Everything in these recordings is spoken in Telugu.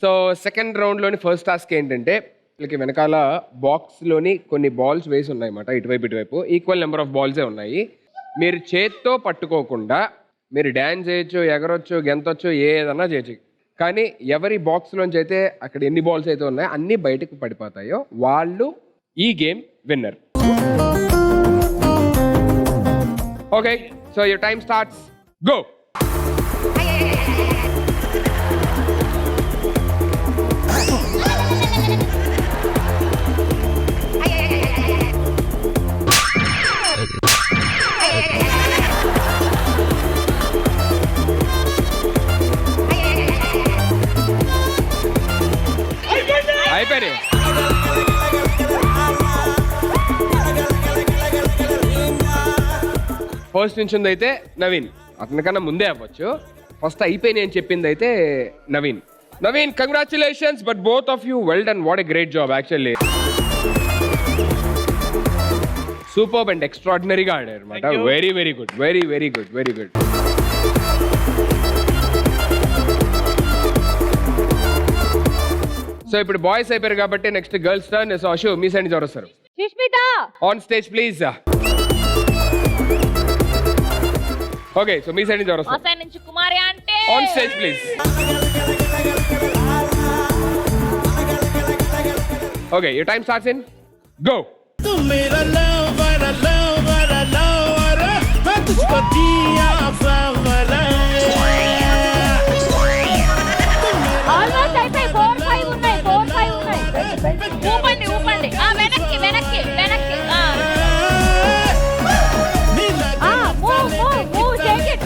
సో సెకండ్ రౌండ్ లోని ఫస్ట్ టాస్క్ ఏంటంటే వీళ్ళకి వెనకాల బాక్స్ లోని కొన్ని బాల్స్ వేసి ఉన్నాయి అన్నమాట. ఇటువైపు ఈక్వల్ నెంబర్ ఆఫ్ బాల్సే ఉన్నాయి. మీరు చేత్తో పట్టుకోకుండా మీరు డ్యాన్స్ చేయొచ్చు, ఎగరొచ్చు, గెంతొచ్చు, ఏదన్నా చేయొచ్చు. కానీ ఎవరి బాక్స్లోంచి అయితే అక్కడ ఎన్ని బాల్స్ అయితే ఉన్నాయో అన్నీ బయటకు పడిపోతాయో వాళ్ళు ఈ game winner. Okay, so your time starts, go. అయిపోయారు. ఫస్ట్ నుంచి అయితే నవీన్, అతనికన్నా ముందే అవ్వచ్చు. ఫస్ట్ అయిపోయినాయి అని చెప్పింది అయితే Naveen. Naveen, congratulations, but both of you well done. What a great job actually. Superb and ఎక్స్ట్రాడినరీగా ఆడారు అనమాట. Very very good, very very good, very good. So ఇప్పుడు బాయ్స్ అయిపోయారు కాబట్టి next girls turn. So Ashu, మీ సైడ్ నుంచి ఎవరు వస్తారు? Sushmitha on stage please. Okay, so మీ సైడ్ నుంచి ఎవరు వస్తారు? మా సైడ్ నుంచి కుమారి అంటే on stage please. Okay, your time starts in go. Almost అయిపోయి 4-5 ఉన్నాయి. ఊపండి ఊపండి. వెనక్కి వెనక్కి వెనక్కి. Move take it.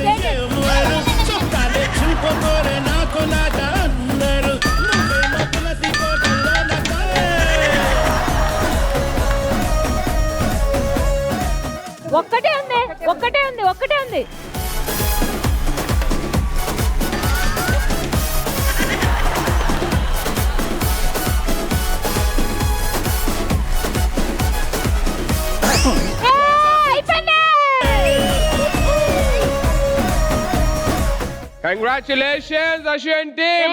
ఒక్కటే ఉంది. Congratulations, Ashu and team.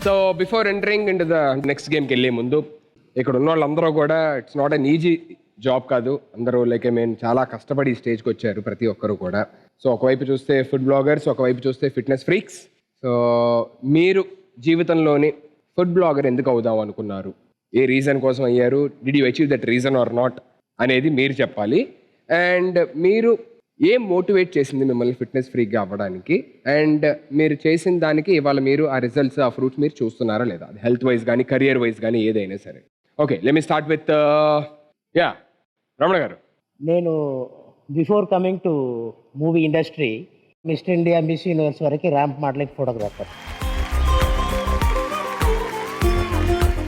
So before entering into the next game కి వెళ్ళే ముందు ఇక్కడ ఉన్న వాళ్ళందరూ కూడా it's not an easy job కాదు. అందరూ లైక్ చాలా కష్టపడి ఈ స్టేజ్కి వచ్చారు ప్రతి ఒక్కరు కూడా. సో ఒకవైపు చూస్తే ఫుడ్ బ్లాగర్స్, ఒకవైపు చూస్తే ఫిట్నెస్ ఫ్రీక్స్. సో మీరు జీవితంలోని ఫుడ్ బ్లాగర్ ఎందుకు అవుదాం అనుకున్నారు, ఏ రీజన్ కోసం అయ్యారు, did you achieve that reason or not అనేది మీరు చెప్పాలి. అండ్ మీరు ఏం మోటివేట్ చేసింది మిమ్మల్ని ఫిట్నెస్ ఫ్రీక్గా అవ్వడానికి, అండ్ మీరు చేసిన దానికి ఇవాళ మీరు ఆ రిజల్ట్స్, ఆ ఫ్రూట్స్ మీరు చూస్తున్నారా లేదా, అది హెల్త్ వైజ్ కానీ కెరియర్ వైజ్ కానీ ఏదైనా సరే. Okay, let me start with Ramana గారు. నేను before coming to movie industry, mister India, miss universe వరకు ర్యాంప్ మోడలింగ్ ఫోటోగ్రాఫర్.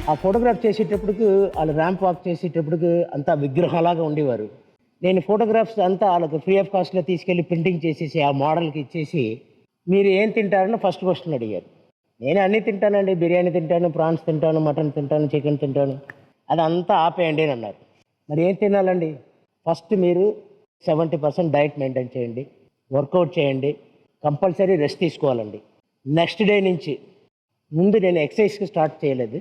ఆ ఫోటోగ్రాఫ్ చేసేటప్పటికి వాళ్ళు ర్యాంప్ వాక్ చేసేటప్పటికి అంతా విగ్రహాలాగా ఉండేవారు. నేను ఫోటోగ్రాఫ్స్ అంతా వాళ్ళకి ఫ్రీ ఆఫ్ కాస్ట్లో తీసుకెళ్ళి ప్రింటింగ్ చేసేసి ఆ మోడల్కి ఇచ్చేసి మీరు ఏం తింటారని ఫస్ట్ క్వశ్చన్ అడిగారు. నేను అన్నీ తింటానండి, బిర్యానీ తింటాను, ప్రాన్స్ తింటాను, మటన్ తింటాను, చికెన్ తింటాను, అదంతా ఆపేయండి అని అన్నారు. మరి ఏం తినాలండి? ఫస్ట్ మీరు 70% డైట్ మెయింటైన్ చేయండి, వర్కౌట్ చేయండి, కంపల్సరీ రెస్ట్ తీసుకోవాలండి. నెక్స్ట్ డే నుంచి ముందు నేను ఎక్సర్సైజ్కి స్టార్ట్ చేయలేదు,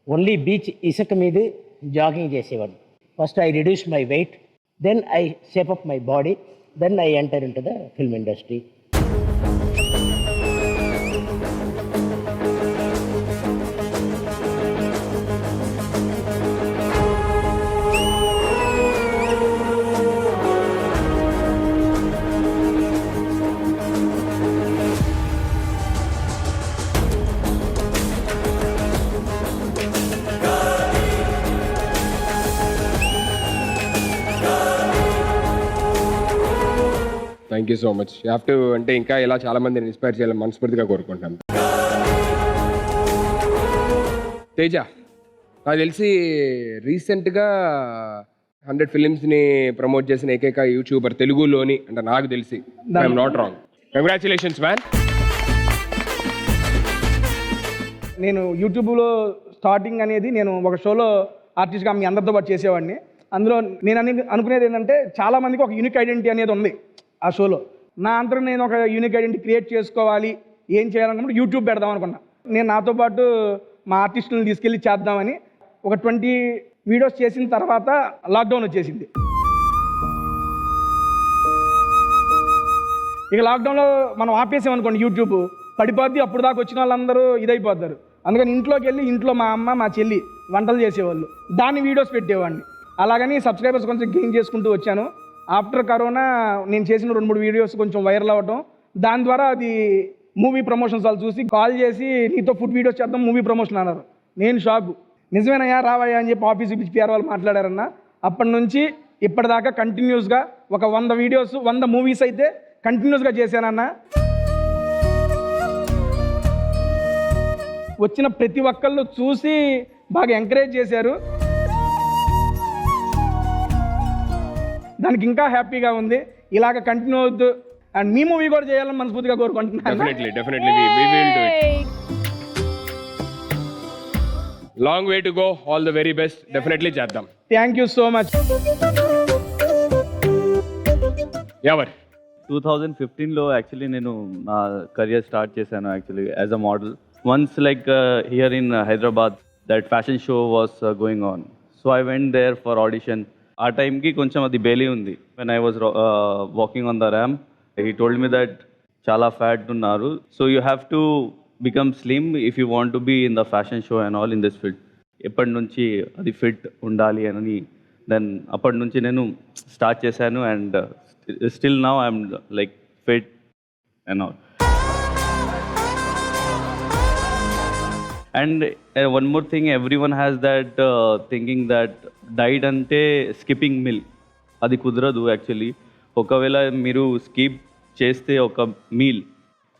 ఓన్లీ బీచ్ ఇసుక మీద జాగింగ్ చేసేవాడిని. First I reduce my weight, then I shape up my body, then I enter in to the film industry. Thank you so much. You have to, అంటే ఇంకా ఇలా చాలా మందిని ఇన్స్పైర్ చేయాలని మనస్ఫూర్తిగా కోరుకుంటాను. తేజ, నాకు తెలిసి రీసెంట్గా 100 ఫిలిమ్స్ని ప్రమోట్ చేసిన ఏకైక యూట్యూబర్ తెలుగులోని, అంటే నాకు తెలిసి. I'm not wrong. Congratulations man. నేను యూట్యూబ్లో స్టార్టింగ్ అనేది నేను ఒక షోలో ఆర్టిస్ట్గా మీ అందరితో పాటు చేసేవాడిని. అందులో నేను అనుకునేది ఏంటంటే చాలామందికి ఒక యూనిక్ ఐడెంటిటీ అనేది ఉంది ఆ షోలో. నా అంతా నేను ఒక యూనిక్ ఐడెంటిటీ క్రియేట్ చేసుకోవాలి, ఏం చేయాలనుకున్నప్పుడు యూట్యూబ్ పెడదాం అనుకున్నా. నేను నాతో పాటు మా ఆర్టిస్టులను తీసుకెళ్ళి చేద్దామని ఒక 20 వీడియోస్ చేసిన తర్వాత లాక్డౌన్ వచ్చేసింది. ఇక లాక్డౌన్లో మనం ఆపేసామనుకోండి యూట్యూబ్ పడిపోద్ది. అప్పుడు దాకా వచ్చిన వాళ్ళందరూ ఇదైపోతారు. అందుకని ఇంట్లోకి వెళ్ళి ఇంట్లో మా అమ్మ మా చెల్లి వంటలు చేసేవాళ్ళు, దాన్ని వీడియోస్ పెట్టేవాడిని. అలాగని సబ్స్క్రైబర్స్ కొంచెం గెయిన్ చేసుకుంటూ వచ్చాను. ఆఫ్టర్ కరోనా నేను చేసిన 2-3 వీడియోస్ కొంచెం వైరల్ అవ్వడం, దాని ద్వారా అది మూవీ ప్రమోషన్స్ వాళ్ళు చూసి కాల్ చేసి నీతో ఫుడ్ వీడియోస్ చేద్దాం మూవీ ప్రమోషన్ అన్నారు. నేను షాక్, నిజమేనయ్యా రావయ్యా అని చెప్పి ఆఫీస్ పిలిచి పిఆర్ వాళ్ళు మాట్లాడారన్న. అప్పటి నుంచి ఇప్పటిదాకా కంటిన్యూస్గా ఒక 100 వీడియోస్ 100 మూవీస్ అయితే కంటిన్యూస్గా చేశానన్న. వచ్చిన ప్రతి ఒక్కళ్ళు చూసి బాగా ఎంకరేజ్ చేశారు. దానికి ఇంకా హ్యాపీగా ఉంది. ఇలాగ కంటిన్యూ అవుతూ అండ్ మీ మూవీ కూడా చేయాలని మనస్ఫూర్తిగా కోరుకుంటున్నాను. Definitely we will do it. Long way to go. All the very best. Definitely చేద్దాం. Thank you so much. ఎవరు 2015లో యాక్చువల్లీ నేను నా కెరియర్ స్టార్ట్ చేశాను actually as a model. Once like here in Hyderabad that fashion show was going on. So I went there for audition. ఆ టైంకి కొంచెం అది బేలీ ఉంది. When I was walking on the ramp he told me that చాలా ఫ్యాట్ ఉన్నారు, so you have to become slim if you want to be in the fashion show and all in this field. ఎప్పటి నుంచి అది ఫిట్ ఉండాలి అని దెన్ అప్పటి నుంచి నేను స్టార్ట్ చేశాను and still now I'm like fit and all. And one more thing, every one has that thinking that diet అంటే స్కిప్పింగ్ మీల్. అది కుదరదు యాక్చువల్లీ. ఒకవేళ మీరు స్కిప్ చేస్తే ఒక మీల్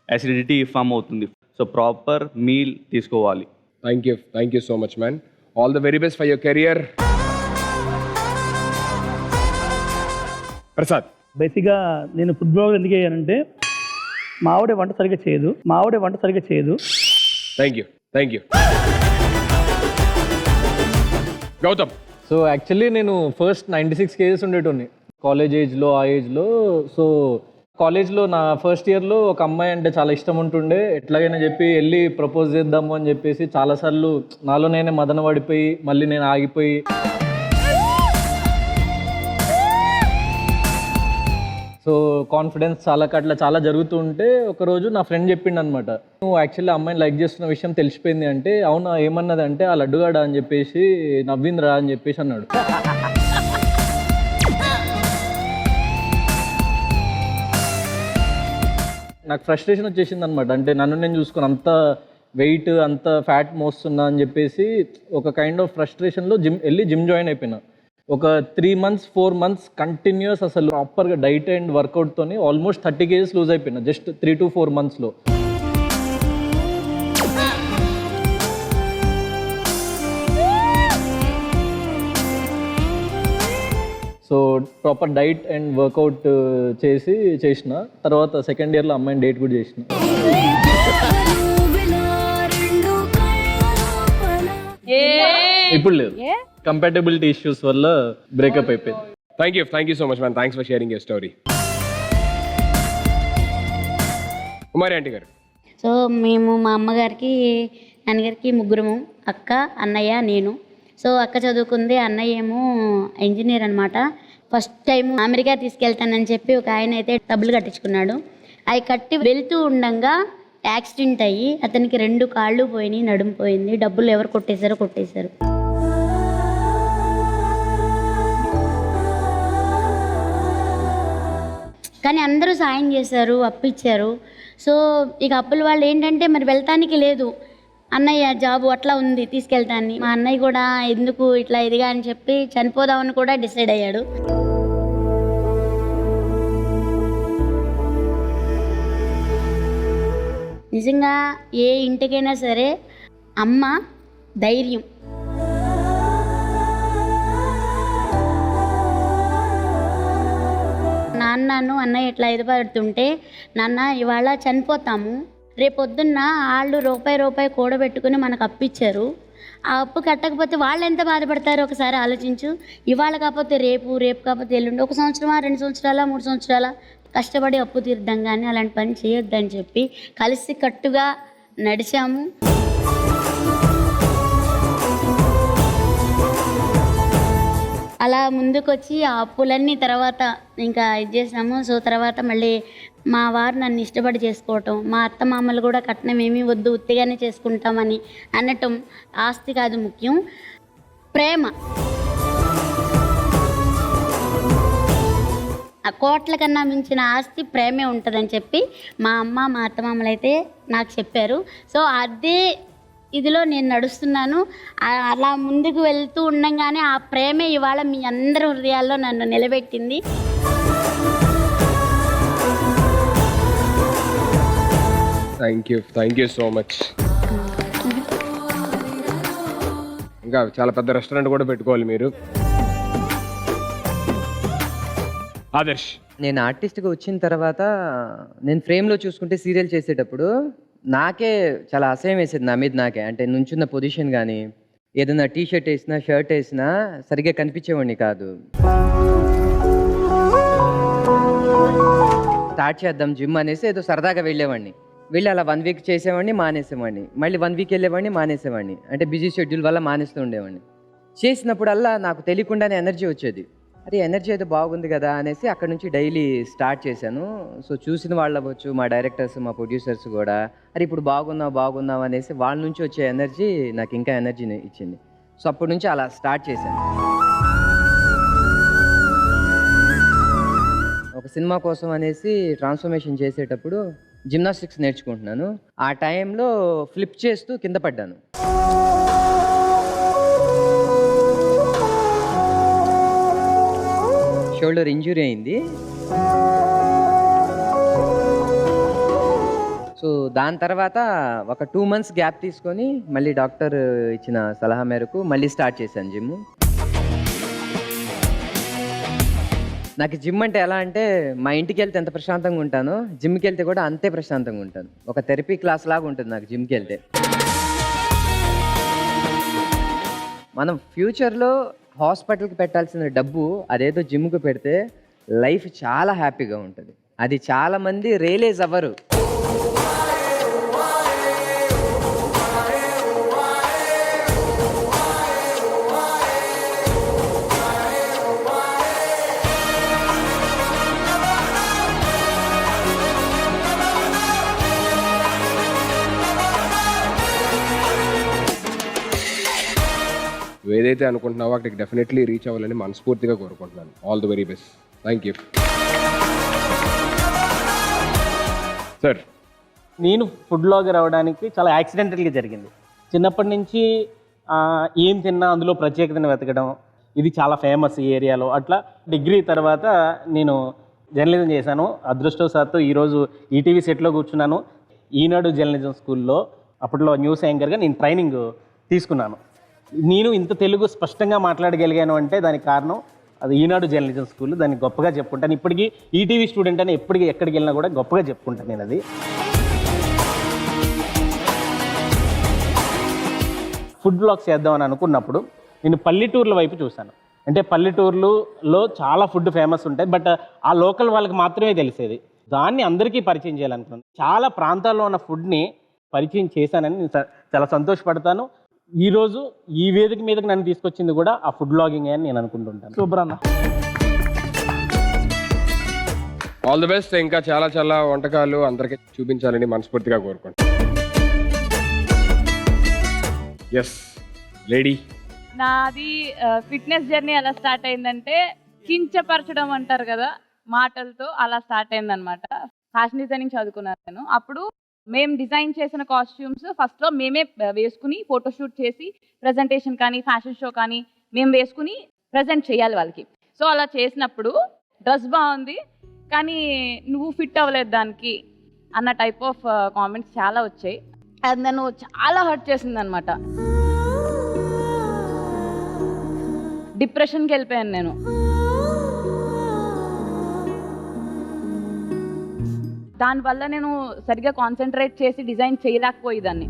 యాసిడిటీ ఫామ్ అవుతుంది. సో ప్రాపర్ మీల్ తీసుకోవాలి. Thank you so much man. All the very best for your career. Prasad, బేసిక్గా నేను ఫుడ్ బ్లాగర్ ఎందుకు అయ్యానంటే మా ఆవిడ వంట సరిగ్గా చేయదు. Thank you Gautam. So actually నేను ఫస్ట్ 96 kgs ఉండేటోని కాలేజ్ ఏజ్లో, ఆ ఏజ్లో. సో కాలేజ్లో నా ఫస్ట్ ఇయర్లో ఒక అమ్మాయి అంటే చాలా ఇష్టం ఉంటుండే. ఎట్లాగైనా చెప్పి వెళ్ళి ప్రపోజ్ చేద్దాము అని చెప్పేసి చాలాసార్లు నాలో నేనే మదన పడిపోయి మళ్ళీ నేను ఆగిపోయి సో కాన్ఫిడెన్స్ చాలా జరుగుతూ ఉంటే ఒకరోజు నా ఫ్రెండ్ చెప్పిండు అనమాట, నువ్వు యాక్చువల్లీ అమ్మాయిని లైక్ చేస్తున్న విషయం తెలిసిపోయింది అంటే. అవునా, ఏమన్నది అంటే ఆ లడ్డుగాడ అని చెప్పేసి నవ్విందిరా అని చెప్పేసి అన్నాడు. నాకు ఫ్రస్ట్రేషన్ వచ్చేసింది అనమాట. అంటే నన్ను నేను చూసుకుని అంత వెయిట్ అంత ఫ్యాట్ మోస్తున్నా అని చెప్పేసి ఒక కైండ్ ఆఫ్ ఫ్రస్ట్రేషన్లో జిమ్ జాయిన్ అయిపోయినా. ఒక 3 months 4 months కంటిన్యూస్ అసలు ప్రాపర్గా డైట్ అండ్ వర్కౌట్తోని ఆల్మోస్ట్ 30 kgs లూజ్ అయిపోయినా జస్ట్ 3 to 4 monthsలో. So proper diet and workout చేసిన తర్వాత సెకండ్ ఇయర్లో అమ్మాయిని డేట్ కూడా చేసిన. ఇప్పుడు లేదు, కంపాటబిలిటీ ఇష్యూస్ వల్ల బ్రేకప్ అయిపోయింది. Thank you so much man. Thanks for sharing your story. Kumari aunty గారు. సో మేము మా అమ్మగారికి నాన్నగారికి ముగ్గురము, అక్క, అన్నయ్య, నేను. సో అక్క చదువుకుంది, అన్నయ్య ఏమో ఇంజనీర్ అనమాట. ఫస్ట్ టైం అమెరికా తీసుకెళ్తానని చెప్పి ఒక ఆయన అయితే డబ్బులు కట్టించుకున్నాడు. అవి కట్టి వెళ్తూ ఉండగా యాక్సిడెంట్ అయ్యి అతనికి 2 కాళ్ళు పోయినాయి, నడుము పోయింది. డబ్బులు ఎవరు కొట్టేశారు. కానీ అందరూ సాయం చేశారు, అప్పిచ్చారు. సో ఇక అప్పుల వాళ్ళు ఏంటంటే మరి వెళ్తానికి లేదు, అన్నయ్య జాబు అట్లా ఉంది తీసుకెళ్తాన్ని. మా అన్నయ్య కూడా ఎందుకు ఇట్లా ఇదిగా అని చెప్పి చనిపోదామని కూడా డిసైడ్ అయ్యాడు. నిజంగా ఏ ఇంటికైనా సరే అమ్మ ధైర్యం. నాన్నను అన్నయ్య ఇట్లా ఎదుపడుతుంటే, నాన్న ఇవాళ చనిపోతాము, రేపొద్దున్న వాళ్ళు రూపాయి కూడబెట్టుకుని మనకు అప్పిచ్చారు. ఆ అప్పు కట్టకపోతే వాళ్ళు ఎంత బాధపడతారో ఒకసారి ఆలోచించు. ఇవాళ కాకపోతే రేపు కాకపోతే ఎల్లుండి, 1 సంవత్సరమా 2 సంవత్సరాల 3 సంవత్సరాల కష్టపడి అప్పు తీర్దాం, కానీ అలాంటి పని చేయొద్దని చెప్పి కలిసి కట్టుగా నడిచాము. అలా ముందుకొచ్చి ఆ అప్పులన్నీ తర్వాత ఇంకా ఇది చేసాము. సో తర్వాత మళ్ళీ మా వారు నన్ను ఇష్టపడి చేసుకోవటం, మా అత్త మామలు కూడా కట్నం ఏమీ వద్దు ఉత్తిగానే చేసుకుంటామని అనటం. ఆస్తి కాదు ముఖ్యం, ప్రేమ. ఆ కోట్ల కన్నా మించిన ఆస్తి ప్రేమే ఉంటుందని చెప్పి మా అమ్మ మా అత్త మామలు అయితే నాకు చెప్పారు. సో అదే ఇదిలో నేను నడుస్తున్నాను. అలా ముందుకు వెళ్తూ ఉండంగానే ఆ ప్రేమే ఇవాళ మీ అందరి హృదయాల్లో నన్ను నిలబెట్టింది. Thank you so much. ఇంకా చాలా పెద్ద రెస్టారెంట్ కూడా పెట్టుకోవాలి మీరు. ఆదర్శ్, నేను ఆర్టిస్ట్గా వచ్చిన తర్వాత నేను ఫ్రేమ్లో చూసుకుంటే సీరియల్ చేసేటప్పుడు నాకే చాలా అసహ్యం వేసేది నా మీద నాకే. అంటే నుంచున్న పొజిషన్ కానీ ఏదైనా టీ షర్ట్ వేసినా షర్ట్ వేసినా సరిగ్గా కనిపించేవాడిని కాదు. స్టార్ట్ చేద్దాం జిమ్ అనేసి ఏదో సరదాగా వెళ్ళేవాడిని. వెళ్ళి అలా 1 వీక్ చేసేవాడిని, మానేసేవాడిని. మళ్ళీ 1 వీక్ వెళ్ళేవాడిని, మానేసేవాడిని. అంటే బిజీ షెడ్యూల్ వల్ల మానేస్తూ ఉండేవాడిని. చేసినప్పుడల్లా నాకు తెలియకుండానే ఎనర్జీ వచ్చేది. అరే ఎనర్జీ అయితే బాగుంది కదా అనేసి అక్కడ నుంచి డైలీ స్టార్ట్ చేశాను. సో చూసిన వాళ్ళు అవ్వచ్చు, మా డైరెక్టర్స్, మా ప్రొడ్యూసర్స్ కూడా అరే ఇప్పుడు బాగున్నావు అనేసి వాళ్ళ నుంచి వచ్చే ఎనర్జీ నాకు ఇంకా ఎనర్జీని ఇచ్చింది. సో అప్పటి నుంచి అలా స్టార్ట్ చేశాను. ఒక సినిమా కోసం అనేసి ట్రాన్స్ఫర్మేషన్ చేసేటప్పుడు జిమ్నాస్టిక్స్ నేర్చుకుంటున్నాను. ఆ టైంలో ఫ్లిప్ చేస్తూ కింద పడ్డాను. షోల్డర్ ఇంజురీ అయింది. సో దాని తర్వాత ఒక 2 months గ్యాప్ తీసుకొని మళ్ళీ డాక్టర్ ఇచ్చిన సలహా మేరకు మళ్ళీ స్టార్ట్ చేశాను జిమ్. నాకు జిమ్ అంటే ఎలా అంటే మా ఇంటికి వెళ్తే ఎంత ప్రశాంతంగా ఉంటానో జిమ్కి వెళ్తే కూడా అంతే ప్రశాంతంగా ఉంటాను. ఒక థెరపీ క్లాస్ లాగా ఉంటుంది నాకు జిమ్కి వెళ్తే. మనం ఫ్యూచర్లో హాస్పిటల్కి పెట్టాల్సిన డబ్బు అదేదో జిమ్కి పెడితే లైఫ్ చాలా హ్యాపీగా ఉంటుంది. అది చాలామంది రియలైజ్ అవ్వరు. నువ్వు ఏదైతే అనుకుంటున్నావో అక్కడికి డెఫినెట్లీ రీచ్ అవ్వాలని మనస్ఫూర్తిగా కోరుకుంటున్నాను. All the very best. Thank you sir. నేను ఫుడ్ బ్లాగర్ అవ్వడానికి చాలా యాక్సిడెంటల్గా జరిగింది. చిన్నప్పటి నుంచి ఏం తిన్నా అందులో ప్రత్యేకతను వెతకడం, ఇది చాలా ఫేమస్ ఈ ఏరియాలో. అట్లా డిగ్రీ తర్వాత నేను జర్నలిజం చేశాను. అదృష్టవశాత్తు ఈరోజు ఈటీవీ సెట్లో కూర్చున్నాను. ఈనాడు జర్నలిజం స్కూల్లో అప్పట్లో న్యూస్ యాంకర్గా నేను ట్రైనింగ్ తీసుకున్నాను. నేను ఇంత తెలుగు స్పష్టంగా మాట్లాడగలిగాను అంటే దానికి కారణం అది ఈనాడు జర్నలిజం స్కూల్. దాన్ని గొప్పగా చెప్పుకుంటాను. ఇప్పటికీ ఈటీవీ స్టూడెంట్ అని ఎక్కడికి వెళ్ళినా కూడా గొప్పగా చెప్పుకుంటాను నేను. అది ఫుడ్ బ్లాగ్స్ చేద్దామని అనుకున్నప్పుడు నేను పల్లెటూర్ల వైపు చూశాను. అంటే పల్లెటూర్లలో చాలా ఫుడ్ ఫేమస్ ఉంటాయి, బట్ ఆ లోకల్ వాళ్ళకి మాత్రమే తెలిసేది. దాన్ని అందరికీ పరిచయం చేయాలనుకున్నాను. చాలా ప్రాంతాల్లో ఉన్న ఫుడ్ని పరిచయం చేశానని నేను చాలా సంతోషపడతాను. ఈరోజు ఈ వేదిక మీదకి నన్ను తీసుకొచ్చింది కూడా ఆ ఫుడ్ బ్లాగింగ్ అని నేను అనుకుంటుంటాను. సూపర్ అన్న. All the best. ఇంకా చాలా చాలా వంటకాలు అందరికీ చూపించాలని మనస్ఫూర్తిగా కోరుకుంటాను. Yes lady. నాది ఫిట్నెస్ జర్నీ ఎలా స్టార్ట్ అయిందంటే కించపరచడం అంటారు కదా, మాటలతో అలా స్టార్ట్ అయిందనమాట. ఫ్యాషన్ డిజైనింగ్ చదువుకున్నాను నేను. అప్పుడు మేము డిజైన్ చేసిన కాస్ట్యూమ్స్ ఫస్ట్లో మేమే వేసుకుని ఫోటోషూట్ చేసి ప్రజెంటేషన్ కానీ ఫ్యాషన్ షో కానీ మేము వేసుకుని ప్రజెంట్ చేయాలి వాళ్ళకి. సో అలా చేసినప్పుడు డ్రెస్ బాగుంది కానీ నువ్వు ఫిట్ అవ్వలేదు దానికి అన్న టైప్ ఆఫ్ కామెంట్స్ చాలా వచ్చాయి. అది నన్ను చాలా హర్ట్ చేసింది అనమాట. డిప్రెషన్కి వెళ్ళిపోయాను నేను. దానివల్ల నేను సరిగ్గా కాన్సన్ట్రేట్ చేసి డిజైన్ చేయలేకపోయేదాన్ని.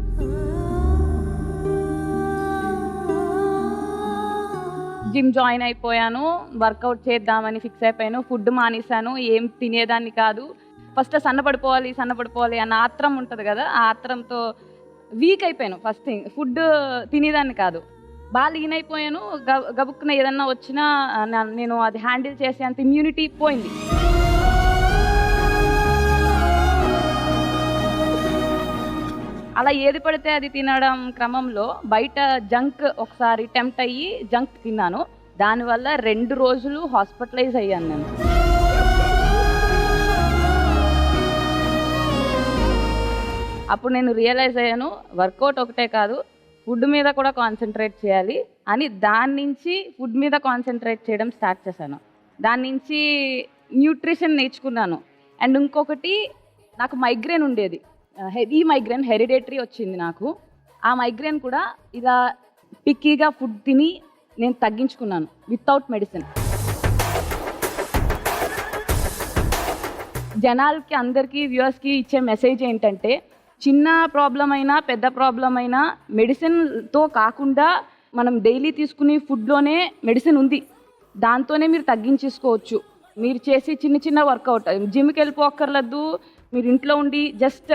జిమ్ జాయిన్ అయిపోయాను, వర్కౌట్ చేద్దామని ఫిక్స్ అయిపోయాను, ఫుడ్ మానేశాను, ఏం తినేదాన్ని కాదు. ఫస్ట్ సన్నపడిపోవాలి అన్న ఆత్రం ఉంటుంది కదా, ఆ ఆత్రంతో వీక్ అయిపోయాను. ఫస్ట్ థింగ్ ఫుడ్ తినేదాన్ని కాదు, బాగా లీన్ అయిపోయాను. గబుక్కున ఏదన్నా వచ్చినా నేను అది హ్యాండిల్ చేసే అంత ఇమ్యూనిటీ పోయింది. అలా ఏది పడితే అది తినడం క్రమంలో బయట జంక్ ఒకసారి టెంప్ట్ అయ్యి జంక్ తిన్నాను. దానివల్ల 2 రోజులు హాస్పిటలైజ్ అయ్యాను నేను. అప్పుడు నేను రియలైజ్ అయ్యాను, వర్కౌట్ ఒకటే కాదు, ఫుడ్ మీద కూడా కాన్సన్ట్రేట్ చేయాలి అని. దాని నుంచి ఫుడ్ మీద కాన్సన్ట్రేట్ చేయడం స్టార్ట్ చేశాను. దాని నుంచి న్యూట్రిషన్ నేర్చుకున్నాను. అండ్ ఇంకొకటి, నాకు మైగ్రేన్ ఉండేది, హెవీ మైగ్రేన్, హెరిడేటరీ వచ్చింది నాకు. ఆ మైగ్రేన్ కూడా ఇలా పిక్కీగా ఫుడ్ తిని నేను తగ్గించుకున్నాను వితౌట్ మెడిసిన్. జనాలకి అందరికీ వ్యూవర్స్కి ఇచ్చే మెసేజ్ ఏంటంటే, చిన్న ప్రాబ్లం అయినా పెద్ద ప్రాబ్లం అయినా మెడిసిన్తో కాకుండా మనం డైలీ తీసుకునే ఫుడ్లోనే మెడిసిన్ ఉంది, దాంతోనే మీరు తగ్గించేసుకోవచ్చు. మీరు చేసి చిన్న వర్కౌట్, జిమ్కి వెళ్ళిపోక్కర్లేదు, మీరు ఇంట్లో ఉండి జస్ట్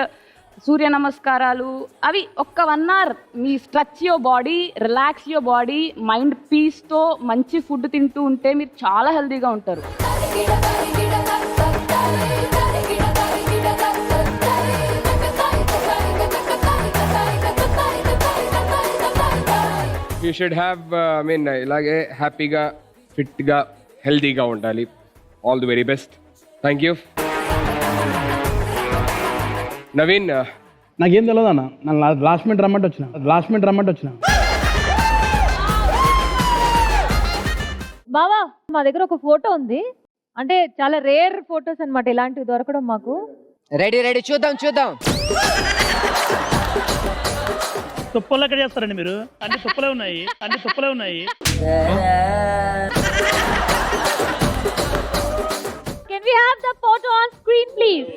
సూర్య నమస్కారాలు అవి ఒక్క 1 hour మీ stretch your body, relax your body, mind పీస్తో మంచి ఫుడ్ తింటూ ఉంటే మీరు చాలా హెల్తీగా ఉంటారు. యూ షుడ్ హ్యావ్ ఇలాగే హ్యాపీగా, ఫిట్గా, హెల్తీగా ఉండాలి. All the very best. Thank you. Naveen, నాకేం తెలియదు అన్న, నన్ను లాస్ట్ మినిట్ రమ్మంటే వచ్చిన. బావా, మా దగ్గర ఒక ఫోటో ఉంది, అంటే చాలా రేర్ ఫొటోస్ అన్నమాట, ఇలాంటివి దొరకడం మాకు. రెడీ చూద్దాం. తుప్పలు ఎక్కడ చేస్తారండి మీరు? అన్ని తుప్పలే ఉన్నాయి. Can we have the photo on screen, please?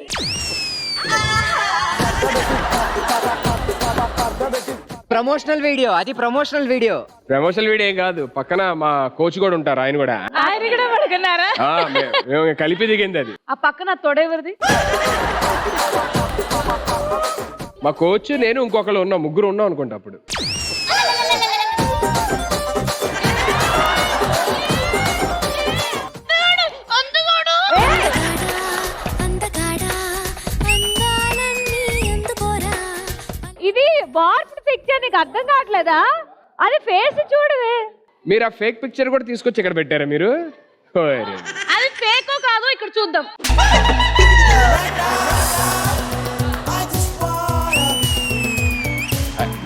Promotional video promotional video ఏం కాదు, పక్కన మా కోచ్ కూడా ఉంటారు, ఆయన కూడా పడుకున్నారా? మేము కలిపి దిగింది అది. ఆ పక్కన తొడెవరిది? మా కోచ్, నేను, ఇంకొకరు ఉన్నాం, 3 ఉన్నాం అనుకుంటా అప్పుడు. ఇది వార్ప్డ్ పిక్చర్, నీకు అర్థం కావట్లేదా? అది ఫేస్ చూడవే. మీరు ఆ ఫేక్ పిక్చర్ కూడా తీసుకొచ్చి ఇక్కడ పెట్టారా మీరు? అది ఫేకో కాదు ఇక్కడ చూద్దాం.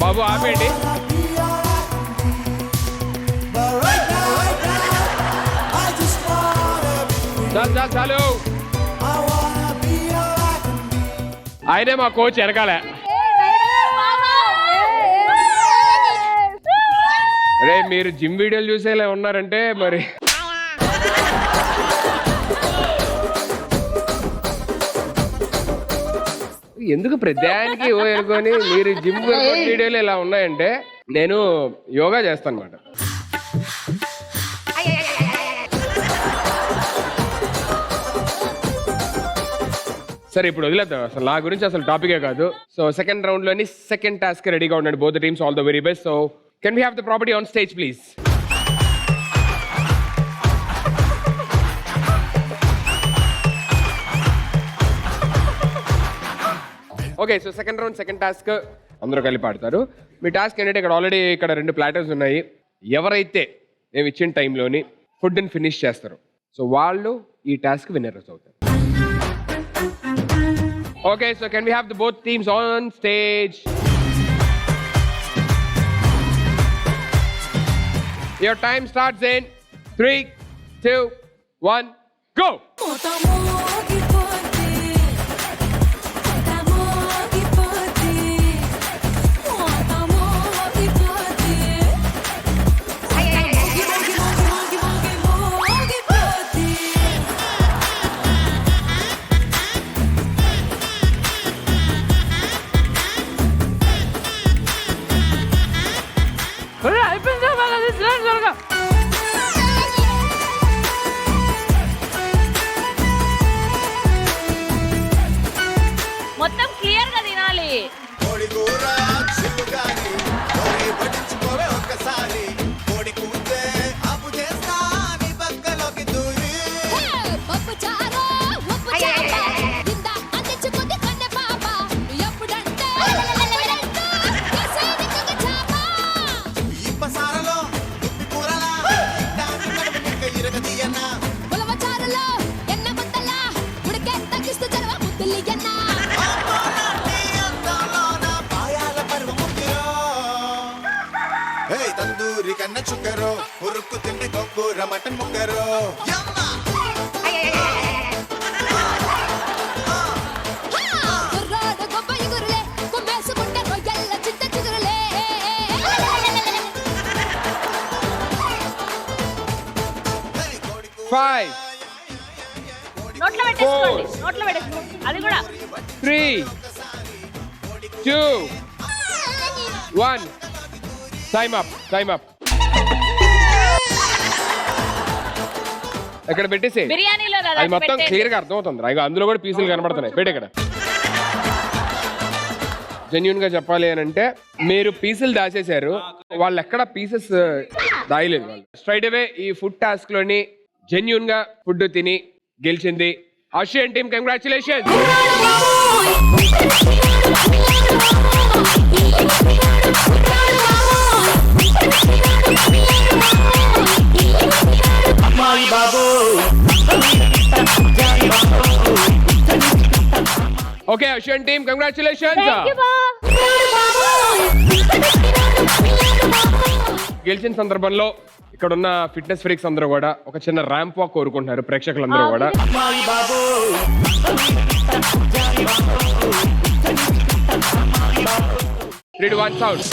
బాబు ఆపేయండి. చాలు. ఆయనే మా కోచ్ వెనకాల. అరే మీరు జిమ్ వీడియోలు చూసేలా ఉన్నారంటే మరి. ఎందుకు ప్రతిదానికి ఓ అనుకొని మీరు జిమ్ వీడియోలు ఇలా ఉన్నాయంటే, నేను యోగా చేస్తాను అన్నమాట. సరే ఇప్పుడు వదిలేద్దాం, అసలు నా గురించి అసలు టాపికే కాదు. సో సెకండ్ రౌండ్ లోని సెకండ్ టాస్క్ రెడీగా ఉండండి both teams. All the very best. So can we have the property on stage please? Okay, so second round second task అందరూ కలిపి ఆడతారు. మీ టాస్క్ ఏంటంటే, ఇక్కడ ఆల్రెడీ ఇక్కడ 2 ప్లాటర్స్ ఉన్నాయి. ఎవరైతే మేము ఇచ్చిన టైంలోని ఫుడ్ని ఫినిష్ చేస్తారు, సో వాళ్ళు ఈ టాస్క్ విన్నర్స్ అవుతారు. Okay, so can we have the both teams on stage? Your time starts in 3, 2, 1, go. Five, నోట్లో పెట్టేసుకోండి, నోట్లో పెట్టేసుకోండి. అది కూడా 3, 2, 1. Time up. ఇక్కడ పెట్టేసి బిర్యానీలో కదా అది మొత్తం క్లియర్ గా అర్థమవుతుంది. ఇక అందులో కూడా పీసులు కనబడుతున్నాయి. పెట్టే ఇక్కడ జెన్యున్ గా చెప్పాలి అని అంటే మీరు పీసులు దాచేశారు, వాళ్ళు ఎక్కడ పీసెస్ దాయలేదు. వాళ్ళు స్ట్రైట్ అవే ఈ ఫుడ్ టాస్క్ లోని జెన్యున్ గా ఫుడ్ తిని గెలిచింది Asian team. Congratulations. Okay Asian team, congratulations. గెలిచిన సందర్భంలో ఇక్కడ ఉన్న ఫిట్నెస్ ఫ్రీక్స్ అందరూ కూడా ఒక చిన్న ర్యాంప్ వాక్ కోరుకుంటున్నారు ప్రేక్షకులందరూ కూడా. 3, 2, 1 సౌండ్.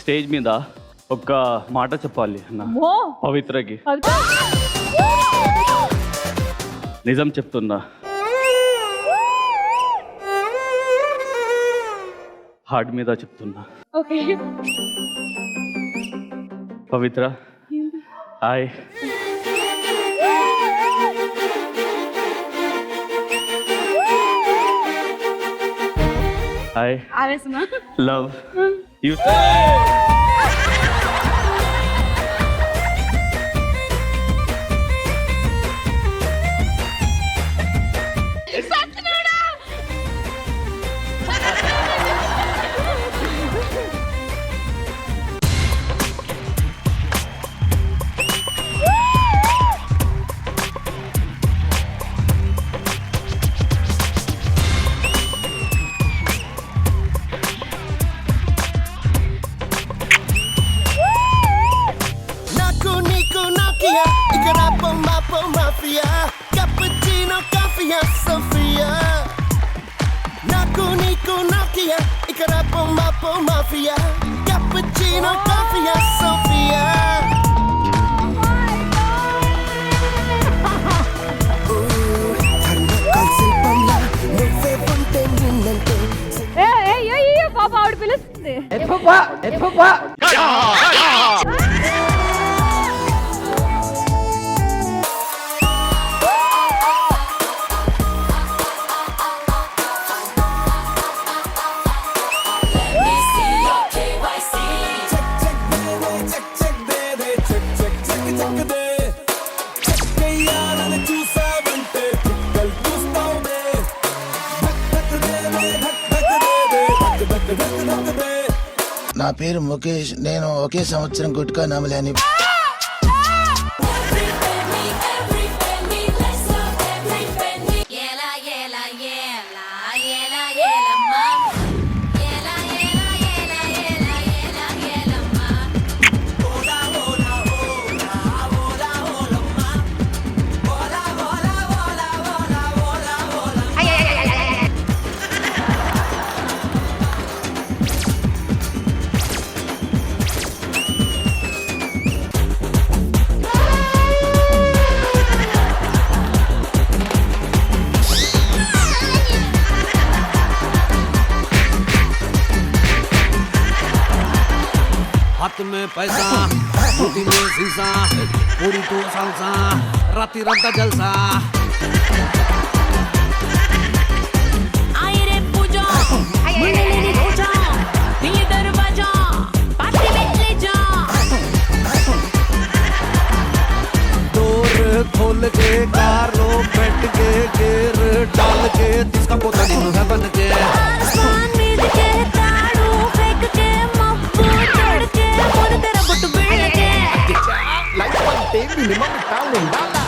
స్టేజ్ మీద ఒక మాట చెప్పాలి అన్న పవిత్రకి. నిజం చెప్తున్నా, హార్ట్ మీద చెప్తున్నా. Pavithra hi. Hi, love you. Mafia, cappuccino, coffee, Sofia. పాప ఆవిడ పిలుస్తుంది. నా పేరు ముఖేష్. నేను ఒకే సంవత్సరం గుట్కా నమలని. में पैसा रोटी में सीसा पूरी तो सालसा राती रंता जलसा आई रे पूजा मंडलेरी रोजा ये दरवाजा पार्टी में ले जा डोर खोल के कार लो बैठ के गेर डाल के जिसका पोता नहीं है बन के आसमान में के ताड़ू फेंक के मब्बू चढ़ के और तेरा बुट बिड़ के लाइफ बनते मिनिमम टाउन डाला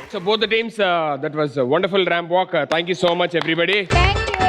So both the teams, that was a wonderful ramp walk. Thank you so much, everybody. Thank you